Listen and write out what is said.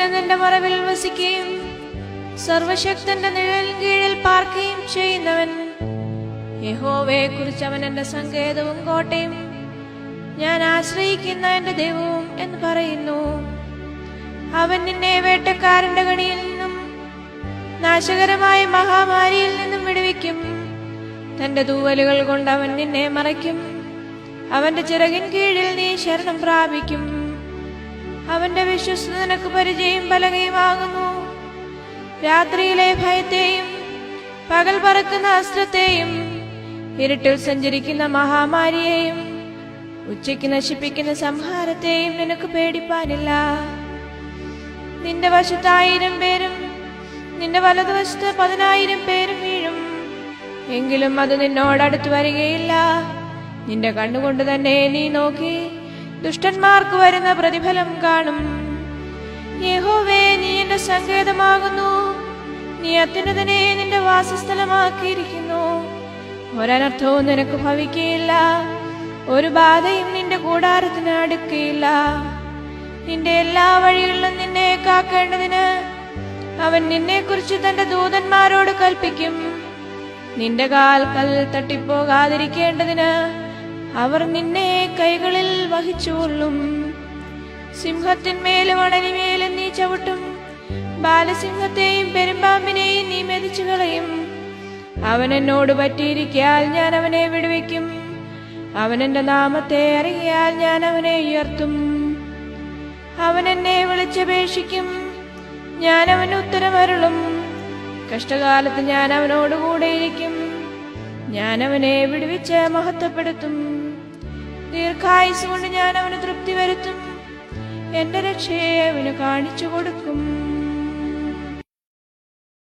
അത്യുന്നതന്റെ മറവിൽ വസിക്കുകയും സർവശക്തന്റെ നിഴലിൻ കീഴിൽ പാർക്കുകയും ചെയ്യുന്നവൻ. യഹോവയെ കുറിച്ച് അവൻ എന്റെ സങ്കേതവും കോട്ടയും ഞാൻ ആശ്രയിക്കുന്ന എന്റെ ദൈവവും എന്ന് പറയുന്നു. അവൻ നിന്നെ വേട്ടക്കാരന്റെ കണിയിൽ നിന്നും നാശകരമായ മഹാമാരിയിൽ നിന്നും വിടുവിക്കും. തന്റെ തൂവലുകൾ കൊണ്ട് അവൻ നിന്നെ മറയ്ക്കും. അവന്റെ ചിറകിൻ കീഴിൽ നീ ശരണം പ്രാപിക്കും. അവന്റെ വിശ്വസ്തത നിനക്ക് പരിചയം പലകയുമാകുന്നു. രാത്രിയിലെ ഭയത്തെയും പകൽ പറക്കുന്ന അസ്ത്രത്തെയും ഇരുട്ടിൽ സഞ്ചരിക്കുന്ന മഹാമാരിയെയും ഉച്ചയ്ക്ക് നശിപ്പിക്കുന്ന സംഹാരത്തെയും നിനക്ക് പേടിപ്പാനില്ല. നിന്റെ വശത്ത് 1000 പേരും നിന്റെ വലതുവശത്ത് 10,000 പേരും വീഴും, എങ്കിലും അത് നിന്നോടടുത്ത് വരികയില്ല. നിന്റെ കണ്ണുകൊണ്ട് തന്നെ നീ നോക്കി ദുഷ്ടന്മാർക്ക് വരുന്ന പ്രതിഫലം കാണും. യഹോവേ, നീ എന്റെ സങ്കേതമാകുന്നു. നീ അത്യുന്നതനെ നിന്റെ വാസസ്ഥലമാക്കിയിരിക്കുന്നു. ഒരനർത്ഥവും നിനക്ക് ഭവിക്കുകയില്ല, ഒരു ബാധയും നിന്റെ കൂടാരത്തിന് അടുക്കുകയില്ല. നിന്റെ എല്ലാ വഴികളിലും നിന്നെ കാക്കേണ്ടതിന് അവൻ നിന്നെക്കുറിച്ച് തന്റെ ദൂതന്മാരോട് കൽപ്പിക്കും. നിന്റെ കാൽ കല്ലിൽ തട്ടിപ്പോകാതിരിക്കേണ്ടതിന് അവർ നിന്നെ കൈകളിൽ വഹിച്ചുകൊള്ളും. സിംഹത്തിന്മേലും അണലിമേലും നീ ചവിട്ടും. ബാലസിംഹത്തെയും പെരുമ്പാമ്പിനെയും നീ മെതിച്ചു കളയും. അവൻ എന്നോട് പറ്റിയിരിക്കാൽ ഞാൻ അവനെ വിടുവിക്കും. അവൻ എന്റെ നാമത്തെ അറിയാൽ ഞാൻ അവനെ ഉയർത്തും. അവൻ എന്നെ വിളിച്ചപേക്ഷിക്കും, ഞാൻ അവന് ഉത്തരമരുളും. കഷ്ടകാലത്ത് ഞാൻ അവനോടുകൂടെയിരിക്കും. ഞാൻ അവനെ വിടുവിച്ച് മഹത്വപ്പെടുത്തും. ദീർഘായുസ് കൊണ്ട് ഞാൻ അവന് തൃപ്തി വരുത്തും. എന്റെ രക്ഷയെ അവന് കാണിച്ചു കൊടുക്കും.